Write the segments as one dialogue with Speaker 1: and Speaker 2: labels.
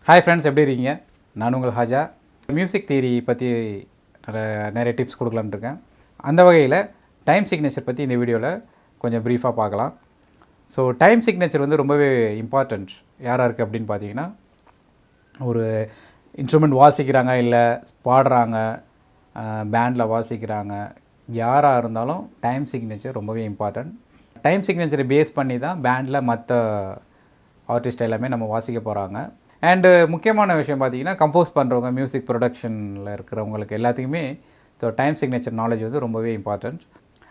Speaker 1: Hi friends, எப்படி இருக்கீங்க? நான் உங்கள் ஹாஜா. மியூசிக் தியரி பற்றி நிறைய டிப்ஸ் கொடுக்கலான்னு இருக்கேன். அந்த வகையில் டைம் சிக்னேச்சர் பற்றி இந்த வீடியோவில் கொஞ்சம் ப்ரீஃபாக பார்க்கலாம். ஸோ டைம் சிக்னேச்சர் வந்து ரொம்பவே இம்பார்ட்டண்ட் யாராக இருக்குது அப்படின்னு பார்த்தீங்கன்னா, ஒரு இன்ஸ்ட்ருமெண்ட் வாசிக்கிறாங்க, இல்லை பாடுறாங்க, பேண்டில் வாசிக்கிறாங்க, யாராக இருந்தாலும் டைம் சிக்னேச்சர் ரொம்பவே இம்பார்ட்டண்ட். டைம் சிக்னேச்சரை பேஸ் பண்ணி தான் பேண்டில் மற்ற ஆர்டிஸ்ட் எல்லாமே நம்ம வாசிக்க போகிறாங்க. அண்டு முக்கியமான விஷயம் பார்த்திங்கன்னா, கம்போஸ் பண்ணுறவங்க, மியூசிக் ப்ரொடக்ஷனில் இருக்கிறவங்களுக்கு எல்லாத்துக்குமே ஸோ டைம் சிக்னேச்சர் நாலேஜ் வந்து ரொம்பவே இம்பார்ட்டண்ட்.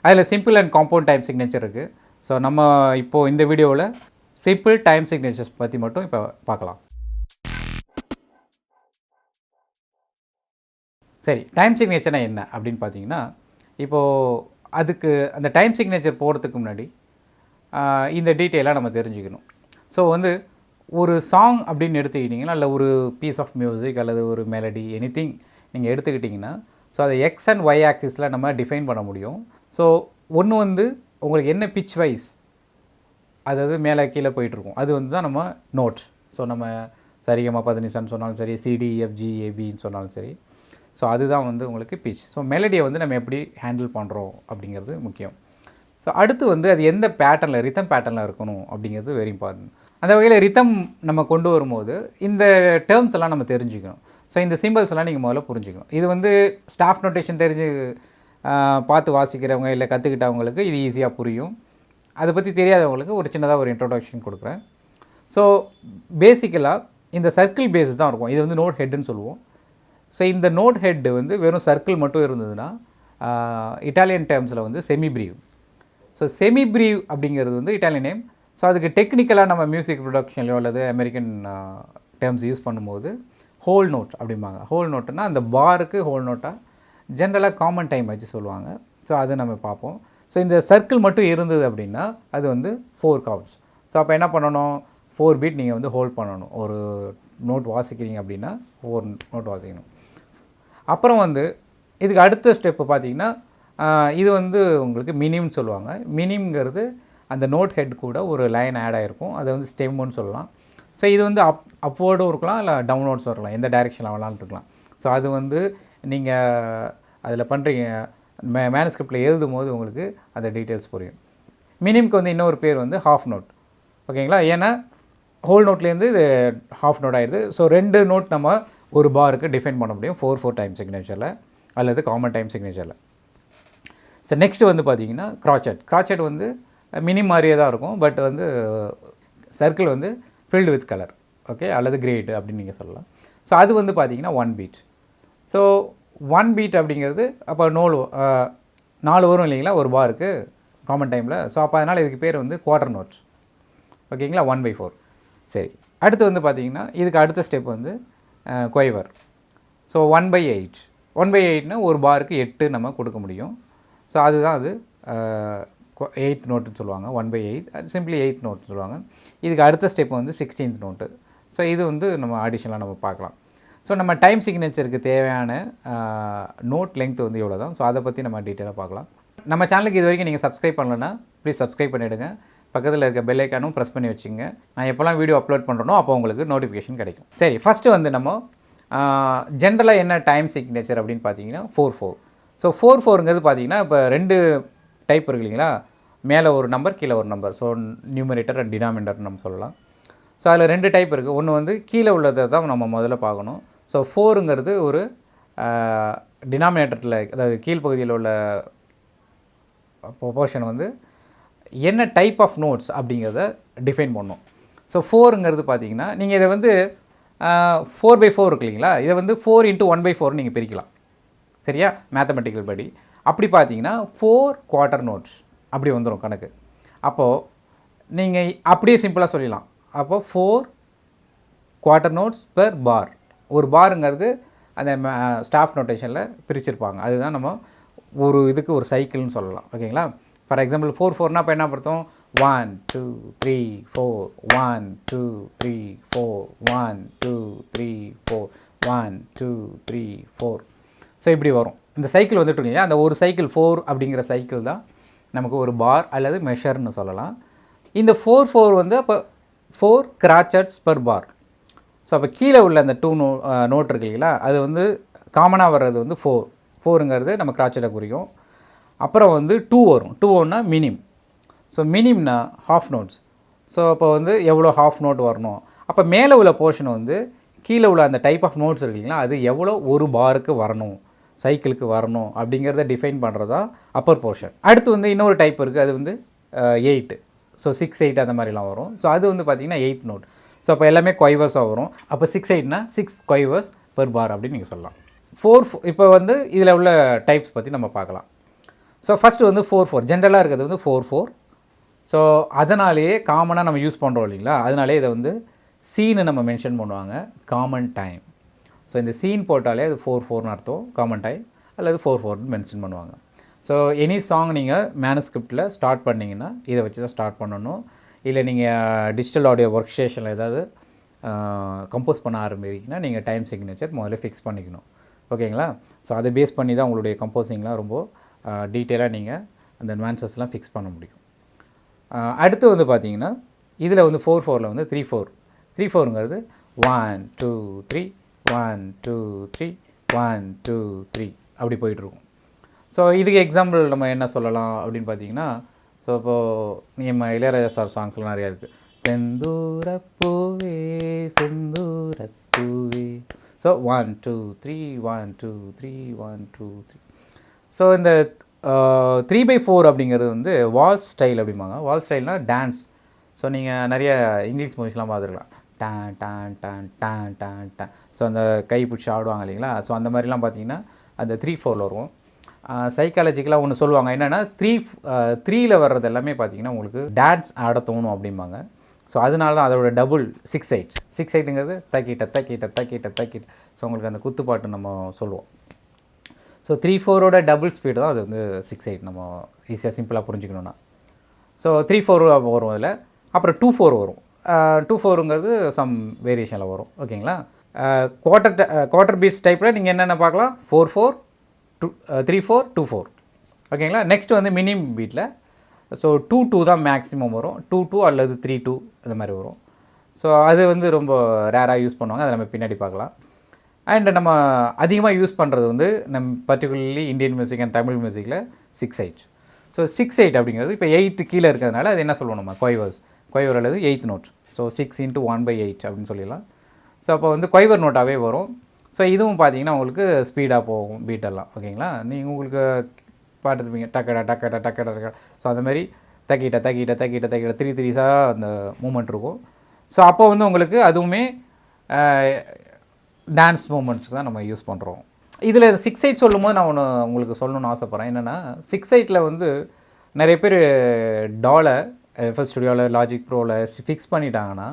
Speaker 1: அதில் simple and compound time signature இருக்குது. ஸோ நம்ம இப்போது இந்த வீடியோவில் சிம்பிள் டைம் சிக்னேச்சர்ஸ் பற்றி மட்டும் இப்போ பார்க்கலாம். சரி, டைம் சிக்னேச்சர்னா என்ன அப்படின்னு பார்த்தீங்கன்னா, இப்போது அதுக்கு அந்த டைம் சிக்னேச்சர் போகிறதுக்கு முன்னாடி இந்த டீட்டெயிலாக நம்ம தெரிஞ்சுக்கணும். ஸோ வந்து ஒரு சாங் அப்படின்னு எடுத்துக்கிட்டிங்கன்னா, இல்லை ஒரு பீஸ் ஆஃப் மியூசிக் அல்லது ஒரு மெலடி எனிதிங் நீங்கள் எடுத்துக்கிட்டிங்கன்னா, ஸோ அதை எக்ஸ் அண்ட் ஒய் ஆக்சிஸில் நம்ம டிஃபைன் பண்ண முடியும். ஸோ ஒன்று வந்து உங்களுக்கு என்ன பிச் வைஸ், அதாவது மேலே கீழே போயிட்டுருக்கும், அது வந்து தான் நம்ம நோட். ஸோ நம்ம சரிகமா பதனிசான்னு சொன்னாலும் சரி, சிடிஎஃப்ஜி ஏபின்னு சொன்னாலும் சரி, ஸோ அதுதான் வந்து உங்களுக்கு பிச். ஸோ மெலடியை வந்து நம்ம எப்படி ஹேண்டில் பண்ணுறோம் அப்படிங்கிறது முக்கியம். ஸோ அடுத்து வந்து அது எந்த பேட்டர்னில், ரித்தம் பேட்டர்னில் இருக்கணும் அப்படிங்கிறது வெரி இம்பார்ட்டன்ட். அந்த வகையில் ரித்தம் நம்ம கொண்டு வரும்போது இந்த டேர்ம்ஸ் எல்லாம் நம்ம தெரிஞ்சுக்கணும். ஸோ இந்த சிம்பிள்ஸ் எல்லாம் நீங்கள் முதல்ல புரிஞ்சுக்கணும். இது வந்து ஸ்டாஃப் நோட்டேஷன் தெரிஞ்சு பார்த்து வாசிக்கிறவங்க இல்லை கற்றுக்கிட்டவங்களுக்கு இது ஈஸியாக புரியும். அதை பற்றி தெரியாதவங்களுக்கு ஒரு சின்னதாக ஒரு இன்ட்ரோடக்ஷன் கொடுக்குறேன். ஸோ பேசிக்கலாக இந்த சர்க்கிள் பேஸ் தான் இருக்கும். இது வந்து நோட் ஹெட்டுன்னு சொல்லுவோம். ஸோ இந்த நோட் ஹெட்டு வந்து வெறும் சர்க்கிள் மட்டும் இருந்ததுன்னா இட்டாலியன் டேர்ம்ஸில் வந்து செமி ப்ரீவ். ஸோ செமி ப்ரீவ் அப்படிங்கிறது வந்து இட்டாலியன் நேம். ஸோ அதுக்கு டெக்னிக்கலாக நம்ம மியூசிக் ப்ரொடக்ஷன்லையோ அல்லது அமெரிக்கன் டேர்ம்ஸ் யூஸ் பண்ணும்போது ஹோல் நோட் அப்படிம்பாங்க. ஹோல் நோட்டுன்னா அந்த பாருக்கு ஹோல் நோட்டாக ஜென்ரலாக காமன் டைம் வச்சு சொல்லுவாங்க. ஸோ அதை நம்ம பார்ப்போம். ஸோ இந்த சர்க்கிள் மட்டும் இருந்தது அப்படின்னா அது வந்து 4 கவுண்ட்ஸ். ஸோ அப்போ என்ன பண்ணணும், 4 பீட் நீங்கள் வந்து ஹோல்ட் பண்ணணும். ஒரு நோட் வாசிக்கிறீங்க அப்படின்னா 4 நோட் வாசிக்கணும். அப்புறம் வந்து இதுக்கு அடுத்த ஸ்டெப்பு பார்த்தீங்கன்னா, இது வந்து உங்களுக்கு மினிம்னு சொல்லுவாங்க. மினிம்ங்கிறது அந்த நோட் ஹெட் கூட ஒரு லைன் ஆட் ஆகிருக்கும். அதை வந்து ஸ்டெம்முன்னு சொல்லலாம். ஸோ இது வந்து அப்வேர்டும் இருக்கலாம், இல்லை டவுன்வோர்ட்ஸும் இருக்கலாம், எந்த டைரெக்ஷனில் வேணாலும் இருக்கலாம். ஸோ அது வந்து நீங்கள் அதில் பண்ணுறீங்க மேனுஸ்கிரிப்டில் எழுதும் போது உங்களுக்கு அந்த டீட்டெயில்ஸ் புரியும். மினிம்க்கு வந்து இன்னொரு பேர் வந்து ஹாஃப் நோட். ஓகேங்களா? ஏன்னா ஹோல் நோட்லேருந்து இது ஹாஃப் நோட் ஆகிடுது. ஸோ 2 நோட் நம்ம ஒரு பாருக்கு டிஃபைன் பண்ண முடியும் 4/4 டைம் சிக்னேச்சரில் அல்லது காமன் டைம் சிக்னேச்சரில். ஸோ நெக்ஸ்ட்டு வந்து பார்த்தீங்கன்னா க்ராச்சட். க்ராச்சட் வந்து மினிம் மாதிரியே தான் இருக்கும். பட் வந்து சர்க்கிள் வந்து ஃபில்டு வித் கலர், ஓகே, அல்லது கிரேடு அப்படின்னு நீங்கள் சொல்லலாம். ஸோ அது வந்து பார்த்தீங்கன்னா 1 பீட். ஸோ 1 பீட் அப்படிங்கிறது அப்போ 4 வரும் இல்லைங்களா ஒரு பாருக்கு காமன் டைமில். ஸோ அப்போ அதனால் இதுக்கு பேர் வந்து குவார்டர் நோட். ஓகேங்களா? 1/4. சரி, அடுத்து வந்து பார்த்தீங்கன்னா இதுக்கு அடுத்த ஸ்டெப் வந்து குவைவர். ஸோ 1/8. 1/8னா ஒரு பாருக்கு 8 நம்ம கொடுக்க முடியும். ஸோ அதுதான் அது 8th நோட்டுன்னு சொல்லுவாங்க. 1/8 அது சிம்பிளி 8th நோட்டுன்னு சொல்லுவாங்க. இதுக்கு அடுத்த ஸ்டெப் வந்து 16th நோட்டு. ஸோ இது வந்து நம்ம அடிஷனலாக நம்ம பார்க்கலாம். ஸோ நம்ம டைம் சிக்னேச்சருக்கு தேவையான நோட் லெங்த் வந்து இவ்வளோ தான். ஸோ அதை பற்றி நம்ம டீட்டெயிலாக பார்க்கலாம். நம்ம சேனலுக்கு இது வரைக்கும் நீங்கள் சப்ஸ்கிரைப் பண்ணலன்னா ப்ளீஸ் சப்ஸ்கிரைப் பண்ணிவிடுங்க. பக்கத்தில் இருக்க பெல் ஐக்கானும் ப்ரெஸ் பண்ணி வச்சுங்க. நான் எப்போல்லாம் வீடியோ அப்லோட் பண்ணுறனோ அப்போ உங்களுக்கு நோட்டிஃபிகேஷன் கிடைக்கும். சரி, ஃபஸ்ட்டு வந்து நம்ம ஜென்ரலாக என்ன டைம் சிக்னேச்சர் அப்படின்னு பார்த்தீங்கன்னா 4/4. ஸோ 4/4ங்கிறது பார்த்தீங்கன்னா இப்போ 2 டைப் இருக்கு இல்லைங்களா, மேலே ஒரு நம்பர் கீழே ஒரு number. So numerator and denominator நம்ம சொல்லலாம். ஸோ அதில் 2 டைப் இருக்குது. ஒன்று வந்து கீழே உள்ளதை தான் நம்ம முதல்ல பார்க்கணும். ஸோ 4ங்கிறது ஒரு டினாமினேட்டரில், அதாவது கீழ்ப்பகுதியில் உள்ள போர்ஷன் வந்து என்ன டைப் ஆஃப் நோட்ஸ் அப்படிங்கிறத டிஃபைன் பண்ணணும். ஸோ 4ங்கிறது பார்த்தீங்கன்னா நீங்கள் இதை வந்து 4/4 இருக்கு இல்லைங்களா, இதை வந்து 4 × 1/4 நீங்கள் பிரிக்கலாம். சரியா? மேத்தமெட்டிக்கல் படி அப்படி பார்த்தீங்கன்னா 4 குவார்ட்டர் நோட்ஸ் அப்படி வந்துடும் கணக்கு. அப்போது நீங்கள் அப்படியே சிம்பிளாக சொல்லிடலாம். அப்போது 4 குவார்ட்டர் நோட்ஸ் பெர் பார். ஒரு பாருங்கிறது அந்த ஸ்டாஃப் நோட்டேஷனில் பிரிச்சிருப்பாங்க. அதுதான் நம்ம ஒரு இதுக்கு ஒரு சைக்கிள்னு சொல்லலாம். ஓகேங்களா? ஃபார் எக்ஸாம்பிள் 4/4னா இப்போ என்ன அர்த்தம், 1 2 3 4 1 2 3 4 1 2 3 4 1 2 3 4. ஸோ இப்படி வரும். இந்த சைக்கிள் வந்துட்டு இல்லையா, அந்த ஒரு சைக்கிள் 4 அப்படிங்கிற சைக்கிள் தான் நமக்கு ஒரு பார் அல்லது மெஷர்னு சொல்லலாம். இந்த 4/4 வந்து அப்போ 4 கிராச்சட்ஸ் பெர் பார். ஸோ அப்போ கீழே உள்ள அந்த 2 நோட் இருக்கு இல்லைங்களா, அது வந்து காமனாக வர்றது வந்து 4ங்கிறது நம்ம கிராச்செட்டை குறிக்கும். அப்புறம் வந்து 2 வரும். 2னா மினிம். ஸோ மினிம்னா ஹாஃப் நோட்ஸ். ஸோ அப்போ வந்து எவ்வளோ ஹாஃப் நோட் வரணும், அப்போ மேலே உள்ள போர்ஷன் வந்து கீழே உள்ள அந்த டைப் ஆஃப் நோட்ஸ் இருக்கு இல்லைங்களா, அது எவ்வளோ ஒரு பாருக்கு வரணும், சைக்கிளுக்கு வரணும் அப்படிங்கிறத டிஃபைன் பண்ணுறது தான் அப்பர் போர்ஷன். அடுத்து வந்து இன்னொரு டைப் இருக்குது, அது வந்து 8. ஸோ 6, 8 அந்த மாதிரிலாம் வரும். ஸோ அது வந்து பார்த்திங்கன்னா 8th நோட். ஸோ அப்போ எல்லாமே கொய்வர்ஸாக வரும். அப்போ 6, 8னா 6 கொய்வர்ஸ் பெர் பார் அப்படின்னு நீங்கள் சொல்லலாம். 4 இப்போ வந்து இதில் உள்ள டைப்ஸ் பற்றி நம்ம பார்க்கலாம். ஸோ ஃபஸ்ட்டு வந்து 4/4 ஜென்ரலாக இருக்கிறது வந்து 4/4. ஸோ அதனாலேயே காமனாக நம்ம யூஸ் பண்ணுறோம் இல்லைங்களா, அதனாலே இதை வந்து சீனு நம்ம மென்ஷன் பண்ணுவாங்க, காமன் டைம். ஸோ இந்த சீன் போட்டாலே அது 4/4ன்னு அர்த்தம், காமன் டைம், அல்லது 4/4ன்னு மென்ஷன் பண்ணுவாங்க. ஸோ எனி சாங் நீங்கள் மேனுஸ்கிரிப்டில் ஸ்டார்ட் பண்ணிங்கன்னா இதை வச்சு தான் ஸ்டார்ட் பண்ணணும். இல்லை நீங்கள் டிஜிட்டல் ஆடியோ ஒர்க் ஸ்டேஷனில் ஏதாவது கம்போஸ் பண்ண ஆரம்பிக்கிறீங்கன்னா நீங்கள் டைம் சிக்னேச்சர் முதல்ல ஃபிக்ஸ் பண்ணிக்கணும். ஓகேங்களா? ஸோ அதை பேஸ் பண்ணி தான் உங்களுடைய கம்போசிங்லாம் ரொம்ப டீட்டெயிலாக நீங்கள் அந்த nuances-லாம் ஃபிக்ஸ் பண்ண முடியும். அடுத்து வந்து பார்த்தீங்கன்னா இதில் வந்து 4/4ல் வந்து 3/4. 3/4ங்கிறது 1 2 3 1 2 3 1 2 3 அப்படி போயிட்டுருக்கும். ஸோ இதுக்கு எக்ஸாம்பிள் நம்ம என்ன சொல்லலாம் அப்படின்னு பார்த்தீங்கன்னா, ஸோ இப்போது நம்ம இளையராஜா சார் சாங்ஸ்லாம் நிறையா இருக்குது. செந்தூரப்பூவே செந்தூரப்பூவே. ஸோ 1 2 3 1 2 3 1 2 3. ஸோ இந்த 3/4 அப்படிங்கிறது வந்து வால் ஸ்டைல் அப்படிம்பாங்க. வால் ஸ்டைல்னால் டான்ஸ். ஸோ நீங்கள் நிறைய இங்கிலீஷ் மூவிஸ்லாம் பார்த்துருக்கலாம். டான் டான் டான் டான் டான் டான். ஸோ அந்த கை பிடிச்சி ஆடுவாங்க இல்லைங்களா, ஸோ அந்த மாதிரிலாம் பார்த்தீங்கன்னா அந்த 3/4ல் வரும். சைக்காலஜிக்கலாக ஒன்று சொல்லுவாங்க என்னென்னா 3ல் வர்றது எல்லாமே பார்த்தீங்கன்னா உங்களுக்கு டான்ஸ் ஆட தோணும் அப்படிம்பாங்க. ஸோ அதனால தான் அதோட டபுள் 6/8. 6/8ங்கிறது தக்கிட்ட தக்கிட்ட தக்கிட்ட தக்கிட்ட. ஸோ உங்களுக்கு அந்த குத்துப்பாட்டு நம்ம சொல்லுவோம். ஸோ 3/4ஓட டபுள் ஸ்பீடு தான் அது வந்து 6/8 நம்ம ஈஸியாக சிம்பிளாக புரிஞ்சுக்கணுன்னா. ஸோ 3/4 வரும் அதில். அப்புறம் 2/4 வரும். 2/4ங்கிறது சம் வேரியேஷனில் வரும். ஓகேங்களா? குவார்ட்டர் பீட்ஸ் டைப்பில் நீங்கள் என்னென்ன பார்க்கலாம், 4/4 3/4 2/4. ஓகேங்களா? நெக்ஸ்ட் வந்து மினிம் பீட்டில் ஸோ 2/2 தான் மேக்ஸிமம் வரும். 2/2 அல்லது 3/2 இந்த மாதிரி வரும். ஸோ அது வந்து ரொம்ப ரேராக யூஸ் பண்ணுவாங்க, அதை நம்ம பின்னாடி பார்க்கலாம். அண்ட் நம்ம அதிகமாக யூஸ் பண்ணுறது வந்து particularly Indian music and Tamil மியூசிக்கில் 6/8. ஸோ 6/8 அப்படிங்கிறது இப்போ 8 கீழே இருக்கிறதுனால அது என்ன சொல்லுவோம் நம்ம, கொய்வர் அல்லது 8th நோட். ஸோ 6 × 1/8 அப்படின்னு சொல்லிடலாம். ஸோ அப்போ வந்து கொய்வர் நோட்டாகவே வரும். ஸோ இதுவும் பார்த்தீங்கன்னா உங்களுக்கு ஸ்பீடாக போகும் பீட்டெல்லாம். ஓகேங்களா? நீங்கள் உங்களுக்கு பார்த்துருப்பீங்க டக்கடா டக்கடா டக்கடா டக்கடா. ஸோ அந்த மாதிரி தக்கிட்ட தக்கிட்ட தக்கிட்ட தக்கிட்ட 3 3 அந்த மூமெண்ட் இருக்கும். ஸோ அப்போ வந்து உங்களுக்கு அதுவுமே டான்ஸ் மூமெண்ட்ஸுக்கு தான் நம்ம யூஸ் பண்ணுறோம். இதில் 6/8 சொல்லும்போது நான் ஒன்று உங்களுக்கு சொல்லணும்னு ஆசைப்பட்றேன். என்னென்னா 6/8ல் வந்து நிறைய பேர் டாலை FL ஸ்டுடியோவில் லாஜிக் ப்ரோவில் ஃபிக்ஸ் பண்ணிட்டாங்கன்னா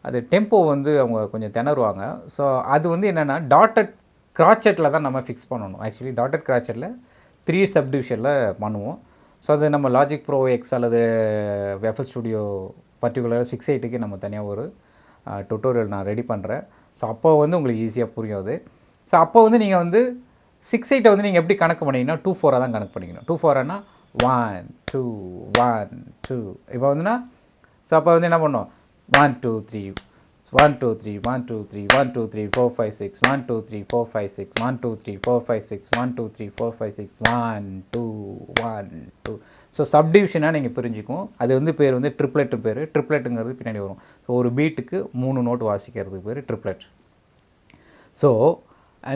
Speaker 1: அது டெம்போ வந்து அவங்க கொஞ்சம் திணறுவாங்க. ஸோ அது வந்து என்னென்னா டாட்டட் கிராச்செட்டில் தான் நம்ம ஃபிக்ஸ் பண்ணணும். ஆக்சுவலி டாட்டட் கிராச்செட்டில் 3 சப்டிவிஷனில் பண்ணுவோம். ஸோ அது நம்ம லாஜிக் ப்ரோ எக்ஸ் அல்லது FL ஸ்டுடியோ பர்டிகுலராக 6/8க்கு நம்ம தனியாக ஒரு டுட்டோரியல் நான் ரெடி பண்ணுறேன். ஸோ அப்போ வந்து உங்களுக்கு ஈஸியாக புரியும் அது. ஸோ அப்போ வந்து நீங்கள் வந்து 6/8 வந்து நீங்கள் எப்படி கணக்கு பண்ணிங்கன்னா 2/4 தான் கணக்கு பண்ணிக்கணும். 2/4னா 1 2 1 2. இப்போ வந்துன்னா ஸோ அப்போ வந்து என்ன பண்ணோம், 1 2 3 1 2 3 1 2 3 1 2 3 4 5 6 1 2 3 4 5 6 1 2 3 4 5 6 1 2 3 4 5 6 1 2 1 2. ஸோ சப்டிவிஷனாக நீங்கள் புரிஞ்சுக்கும். அது வந்து பேர் வந்து ட்ரிப்ளெட்டு பேர். ட்ரிப்ளெட்டுங்கிறது பின்னாடி வரும். ஸோ ஒரு பீட்டுக்கு 3 நோட்டு வாசிக்கிறதுக்கு பேர் ட்ரிப்ளெட். ஸோ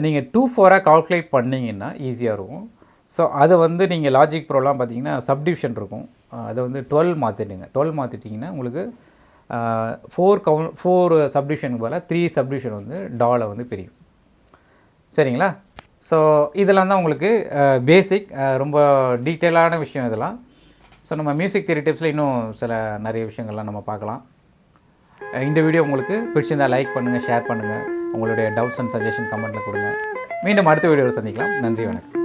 Speaker 1: நீங்கள் 2/4 கால்குலேட் பண்ணிங்கன்னா ஈஸியாக இருக்கும். ஸோ அதை வந்து நீங்கள் லாஜிக் ப்ரோலாம் பார்த்தீங்கன்னா சப்டிவிஷன் இருக்கும். அதை வந்து 12 மாற்றிடுங்க. 12 மாற்றிட்டிங்கன்னா உங்களுக்கு 4 சப்டிவிஷனுக்கு பதிலாக 3 சப்டிவிஷன் வந்து டாலை வந்து பிரியும். சரிங்களா? ஸோ இதெல்லாம் தான் உங்களுக்கு பேசிக், ரொம்ப டீட்டெயிலான விஷயம் இதெல்லாம். ஸோ நம்ம மியூசிக் தியரி டிப்ஸில் இன்னும் சில நிறைய விஷயங்கள்லாம் நம்ம பார்க்கலாம். இந்த வீடியோ உங்களுக்கு பிடிச்சிருந்தால் லைக் பண்ணுங்கள், ஷேர் பண்ணுங்கள், உங்களுடைய டவுட்ஸ் அண்ட் சஜஷன் கமெண்ட்டில் கொடுங்க. மீண்டும் அடுத்த வீடியோவில் சந்திக்கலாம். நன்றி, வணக்கம்.